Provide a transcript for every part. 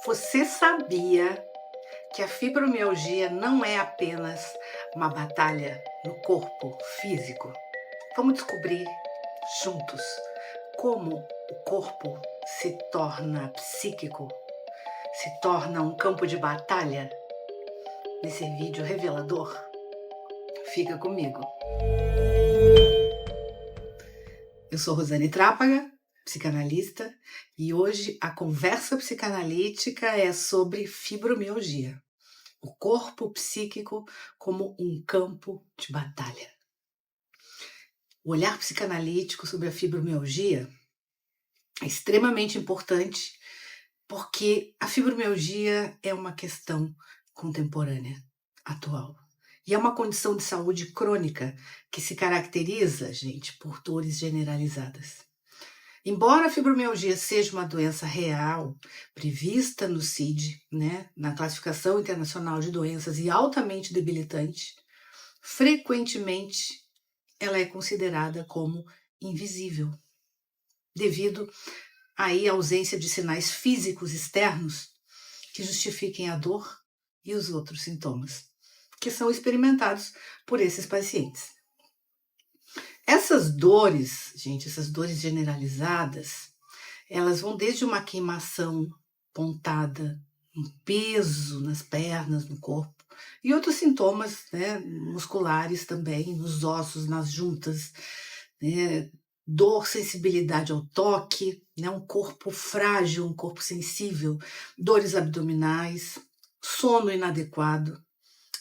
Você sabia que a fibromialgia não é apenas uma batalha no corpo físico? Vamos descobrir juntos como o corpo se torna psíquico, se torna um campo de batalha nesse vídeo revelador? Fica comigo. Eu sou Rosane Trápaga, psicanalista, e hoje a conversa psicanalítica é sobre fibromialgia. O corpo psíquico como um campo de batalha. O olhar psicanalítico sobre a fibromialgia é extremamente importante porque a fibromialgia é uma questão contemporânea, atual. E é uma condição de saúde crônica que se caracteriza, gente, por dores generalizadas. Embora a fibromialgia seja uma doença real, prevista no CID, na Classificação Internacional de Doenças e altamente debilitante, frequentemente ela é considerada como invisível, devido aí à ausência de sinais físicos externos que justifiquem a dor e os outros sintomas, que são experimentados por esses pacientes. Essas dores, gente, essas dores generalizadas, elas vão desde uma queimação, pontada, um peso nas pernas, no corpo, e outros sintomas musculares também, nos ossos, nas juntas, dor, sensibilidade ao toque, um corpo frágil, um corpo sensível, dores abdominais, sono inadequado,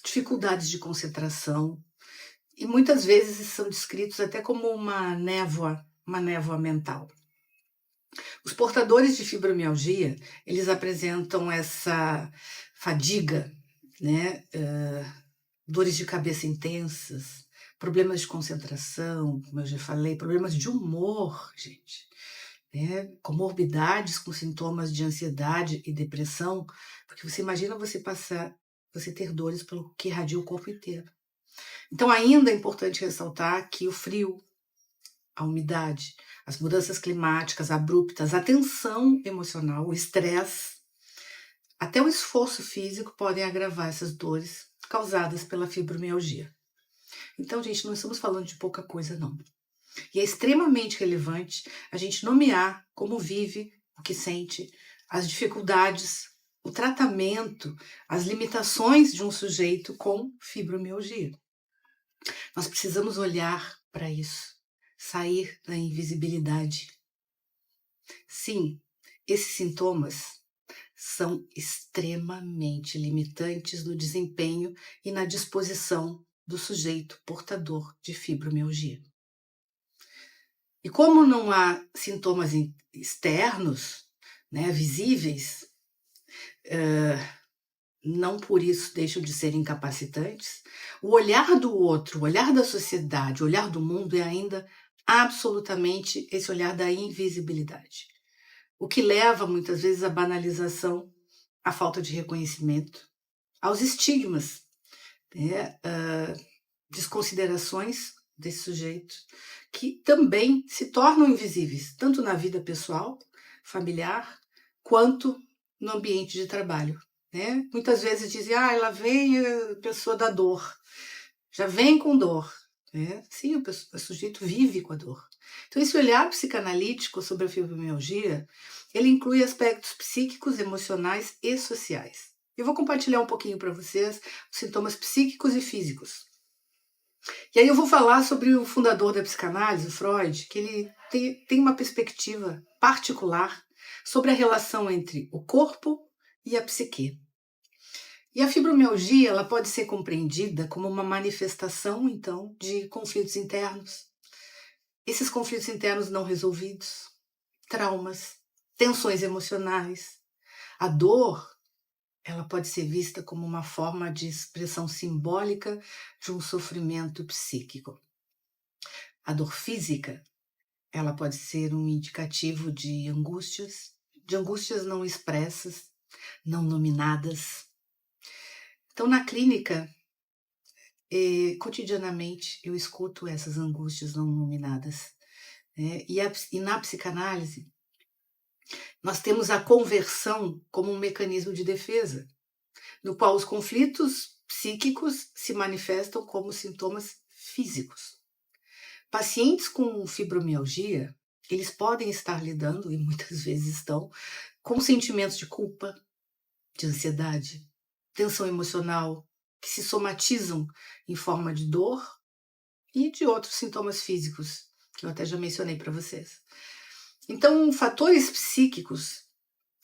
dificuldades de concentração, e muitas vezes são descritos até como uma névoa mental. Os portadores de fibromialgia, eles apresentam essa fadiga, dores de cabeça intensas, problemas de concentração, como eu já falei, problemas de humor, gente, comorbidades com sintomas de ansiedade e depressão, porque você imagina você ter dores pelo que irradia o corpo inteiro. Então, ainda é importante ressaltar que o frio, a umidade, as mudanças climáticas abruptas, a tensão emocional, o estresse, até o esforço físico podem agravar essas dores causadas pela fibromialgia. Então, gente, não estamos falando de pouca coisa, não. E é extremamente relevante a gente nomear como vive, o que sente, as dificuldades, o tratamento, as limitações de um sujeito com fibromialgia. Nós precisamos olhar para isso, sair da invisibilidade. Sim, esses sintomas são extremamente limitantes no desempenho e na disposição do sujeito portador de fibromialgia. E como não há sintomas externos, visíveis, não por isso deixam de ser incapacitantes, o olhar do outro, o olhar da sociedade, o olhar do mundo é ainda absolutamente esse olhar da invisibilidade. O que leva muitas vezes à banalização, à falta de reconhecimento, aos estigmas, desconsiderações desse sujeito, que também se tornam invisíveis, tanto na vida pessoal, familiar, quanto no ambiente de trabalho. Muitas vezes dizem, lá vem a pessoa da dor, já vem com dor. Sim, o sujeito vive com a dor. Então, esse olhar psicanalítico sobre a fibromialgia, ele inclui aspectos psíquicos, emocionais e sociais. Eu vou compartilhar um pouquinho para vocês os sintomas psíquicos e físicos. E aí eu vou falar sobre o fundador da psicanálise, Freud, que ele tem uma perspectiva particular sobre a relação entre o corpo e a psique. E a fibromialgia, ela pode ser compreendida como uma manifestação, então, de conflitos internos. Esses conflitos internos não resolvidos, traumas, tensões emocionais. A dor, ela pode ser vista como uma forma de expressão simbólica de um sofrimento psíquico. A dor física, ela pode ser um indicativo de angústias não expressas, não nominadas. Então, na clínica, cotidianamente, eu escuto essas angústias não nominadas. E na psicanálise, Nós temos a conversão como um mecanismo de defesa, no qual os conflitos psíquicos se manifestam como sintomas físicos. Pacientes com fibromialgia, eles podem estar lidando, e muitas vezes estão, com sentimentos de culpa, de ansiedade, tensão emocional, que se somatizam em forma de dor e de outros sintomas físicos, que eu até já mencionei para vocês. Então, fatores psíquicos,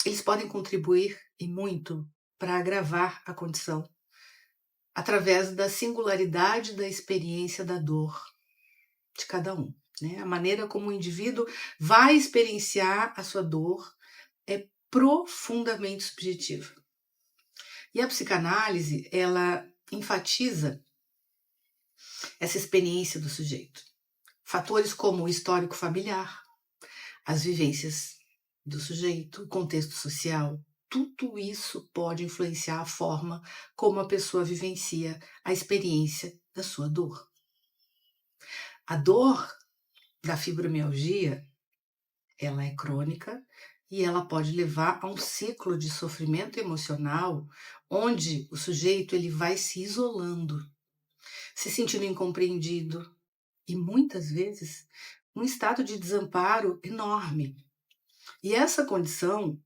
eles podem contribuir e muito para agravar a condição, através da singularidade da experiência da dor de cada um. Né? A maneira como o indivíduo vai experienciar a sua dor é profundamente subjetiva. E a psicanálise, ela enfatiza essa experiência do sujeito. Fatores como o histórico familiar, as vivências do sujeito, o contexto social, tudo isso pode influenciar a forma como a pessoa vivencia a experiência da sua dor. A dor da fibromialgia, ela é crônica e ela pode levar a um ciclo de sofrimento emocional onde o sujeito ele vai se isolando, se sentindo incompreendido e muitas vezes um estado de desamparo enorme. E essa condição,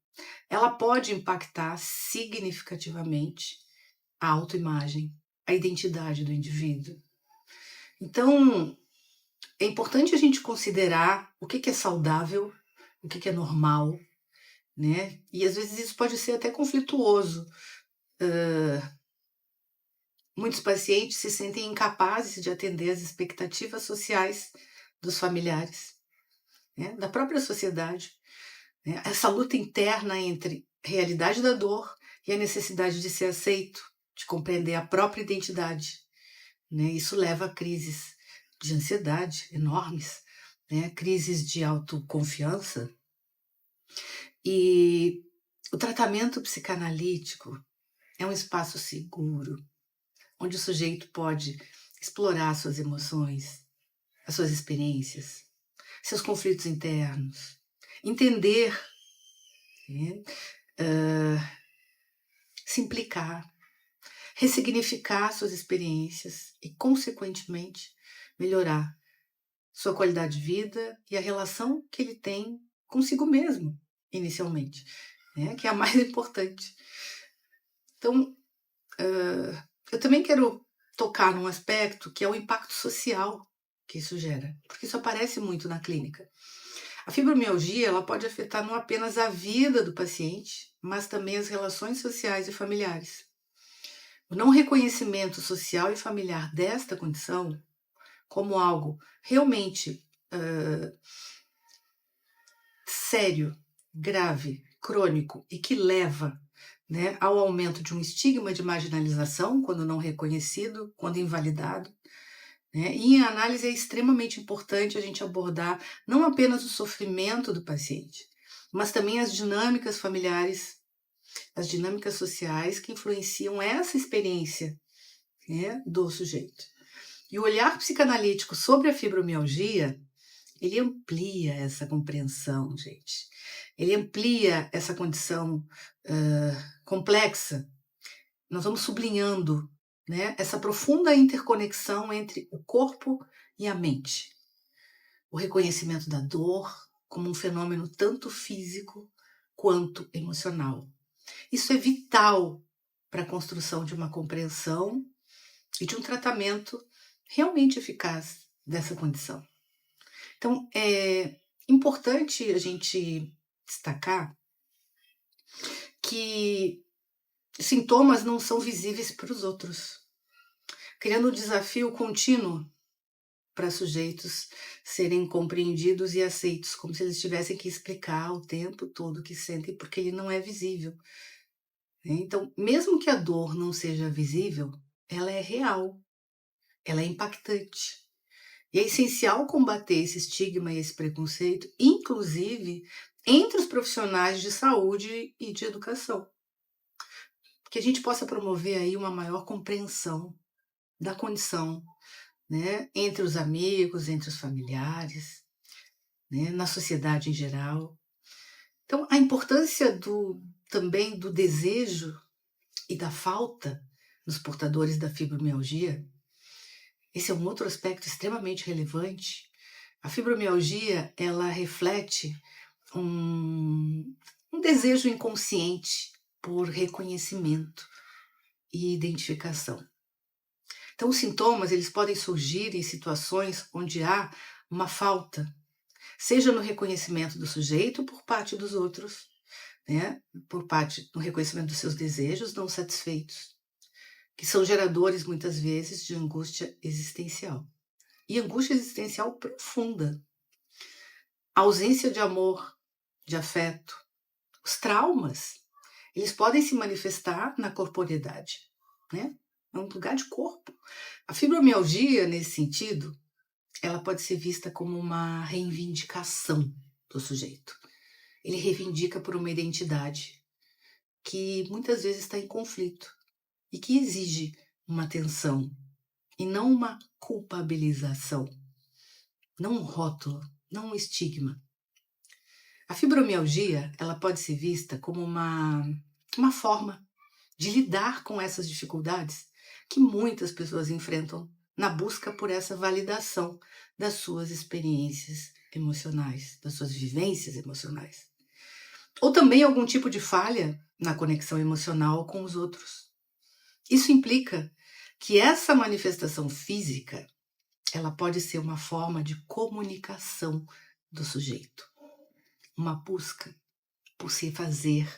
ela pode impactar significativamente a autoimagem, a identidade do indivíduo. Então, é importante a gente considerar o que é saudável, o que é normal, né? E às vezes isso pode ser até conflituoso. Muitos pacientes se sentem incapazes de atender às expectativas sociais dos familiares, né? Da própria sociedade. Né? Essa luta interna entre a realidade da dor e a necessidade de ser aceito, de compreender a própria identidade. Né? Isso leva a crises de ansiedade enormes, né? Crises de autoconfiança. E o tratamento psicanalítico é um espaço seguro, onde o sujeito pode explorar suas emoções, as suas experiências, seus conflitos internos, entender, né? Se implicar, ressignificar suas experiências e, consequentemente, melhorar sua qualidade de vida e a relação que ele tem consigo mesmo, inicialmente, né? Que é a mais importante. Então, eu também quero tocar num aspecto que é o impacto social que isso gera, porque isso aparece muito na clínica. A fibromialgia ela pode afetar não apenas a vida do paciente, mas também as relações sociais e familiares. O não reconhecimento social e familiar desta condição como algo realmente sério, grave, crônico e que leva, né, ao aumento de um estigma de marginalização, quando não reconhecido, quando invalidado. Né? E em análise é extremamente importante a gente abordar não apenas o sofrimento do paciente, mas também as dinâmicas familiares, as dinâmicas sociais que influenciam essa experiência, né, do sujeito. E o olhar psicanalítico sobre a fibromialgia, ele amplia essa compreensão, gente. Ele amplia essa condição complexa. Nós vamos sublinhando, né, essa profunda interconexão entre o corpo e a mente. O reconhecimento da dor como um fenômeno tanto físico quanto emocional. Isso é vital para a construção de uma compreensão e de um tratamento realmente eficaz dessa condição. Então, é importante a gente destacar que sintomas não são visíveis para os outros, criando um desafio contínuo para sujeitos serem compreendidos e aceitos, como se eles tivessem que explicar o tempo todo o que sentem, porque ele não é visível. Então, mesmo que a dor não seja visível, ela é real, ela é impactante. E é essencial combater esse estigma e esse preconceito, inclusive entre os profissionais de saúde e de educação. Que a gente possa promover aí uma maior compreensão da condição, né, entre os amigos, entre os familiares, né, na sociedade em geral. Então, a importância também do desejo e da falta nos portadores da fibromialgia, esse é um outro aspecto extremamente relevante. A fibromialgia, ela reflete um desejo inconsciente por reconhecimento e identificação. Então, os sintomas, eles podem surgir em situações onde há uma falta, seja no reconhecimento do sujeito por parte dos outros, né? Por parte do reconhecimento dos seus desejos não satisfeitos, que são geradores, muitas vezes, de angústia existencial. E angústia existencial profunda. A ausência de amor, de afeto, os traumas, eles podem se manifestar na corporeidade, né? É um lugar de corpo. A fibromialgia, nesse sentido, ela pode ser vista como uma reivindicação do sujeito. Ele reivindica por uma identidade que muitas vezes está em conflito e que exige uma atenção e não uma culpabilização, não um rótulo, não um estigma. A fibromialgia, ela pode ser vista como uma forma de lidar com essas dificuldades que muitas pessoas enfrentam na busca por essa validação das suas experiências emocionais, das suas vivências emocionais. Ou também algum tipo de falha na conexão emocional com os outros. Isso implica que essa manifestação física, ela pode ser uma forma de comunicação do sujeito. Uma busca por se fazer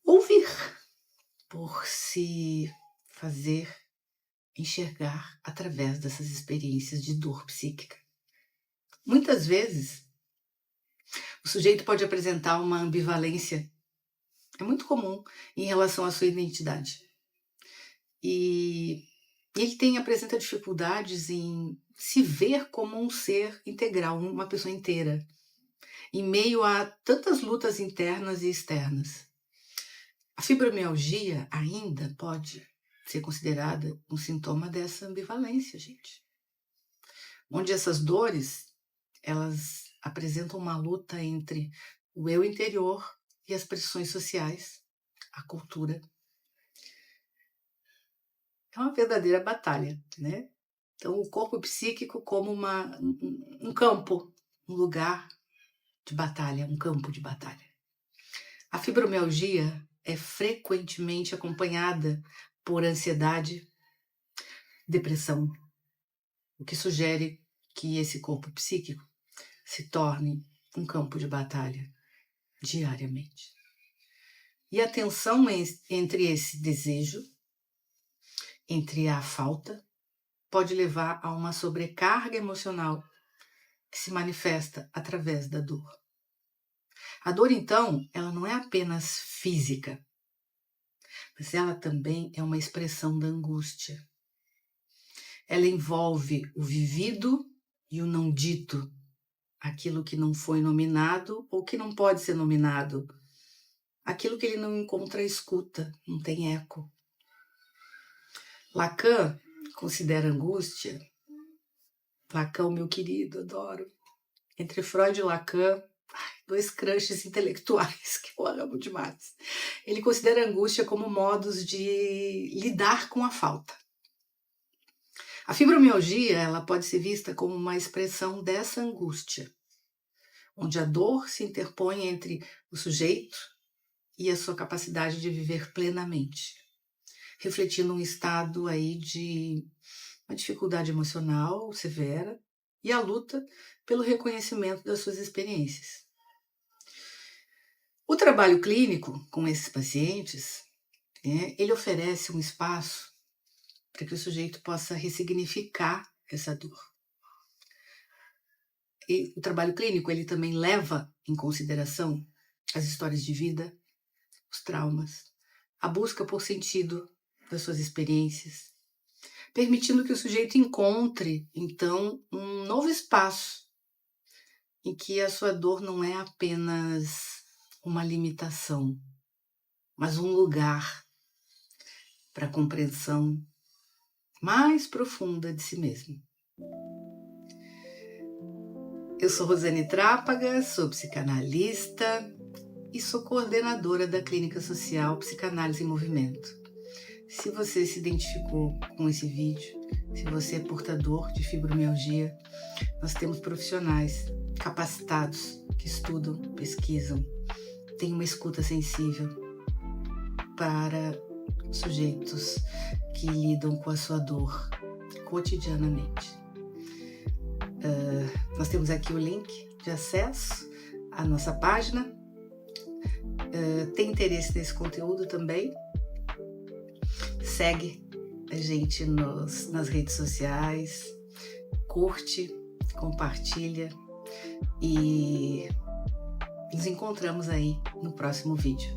ouvir, por se fazer enxergar através dessas experiências de dor psíquica. Muitas vezes, o sujeito pode apresentar uma ambivalência, é muito comum, em relação à sua identidade. E ele apresenta dificuldades em se ver como um ser integral, uma pessoa inteira, em meio a tantas lutas internas e externas. A fibromialgia ainda pode ser considerada um sintoma dessa ambivalência, gente. Onde essas dores, elas apresentam uma luta entre o eu interior e as pressões sociais, a cultura. É uma verdadeira batalha, né? Então, o corpo psíquico como um campo, um lugar de batalha, um campo de batalha. A fibromialgia é frequentemente acompanhada por ansiedade, depressão, o que sugere que esse corpo psíquico se torne um campo de batalha diariamente. E a tensão entre esse desejo, entre a falta, pode levar a uma sobrecarga emocional que se manifesta através da dor. A dor, então, ela não é apenas física, mas ela também é uma expressão da angústia. Ela envolve o vivido e o não dito, aquilo que não foi nominado ou que não pode ser nominado, aquilo que ele não encontra escuta, não tem eco. Lacan considera angústia, Lacan, meu querido, adoro, entre Freud e Lacan, dois crushes intelectuais que eu amo demais. Ele considera a angústia como modos de lidar com a falta. A fibromialgia, ela pode ser vista como uma expressão dessa angústia, onde a dor se interpõe entre o sujeito e a sua capacidade de viver plenamente, refletindo um estado aí de uma dificuldade emocional severa e a luta pelo reconhecimento das suas experiências. O trabalho clínico com esses pacientes, ele oferece um espaço para que o sujeito possa ressignificar essa dor. E o trabalho clínico, ele também leva em consideração as histórias de vida, os traumas, a busca por sentido das suas experiências, permitindo que o sujeito encontre, então, um novo espaço em que a sua dor não é apenas uma limitação, mas um lugar para a compreensão mais profunda de si mesmo. Eu sou Rosane Trápaga, sou psicanalista e sou coordenadora da Clínica Social Psicanálise em Movimento. Se você se identificou com esse vídeo, se você é portador de fibromialgia, nós temos profissionais capacitados que estudam, pesquisam, têm uma escuta sensível para sujeitos que lidam com a sua dor cotidianamente. Nós temos aqui o link de acesso à nossa página. Tem interesse nesse conteúdo também? Segue a gente nas redes sociais, curte, compartilha e nos encontramos aí no próximo vídeo.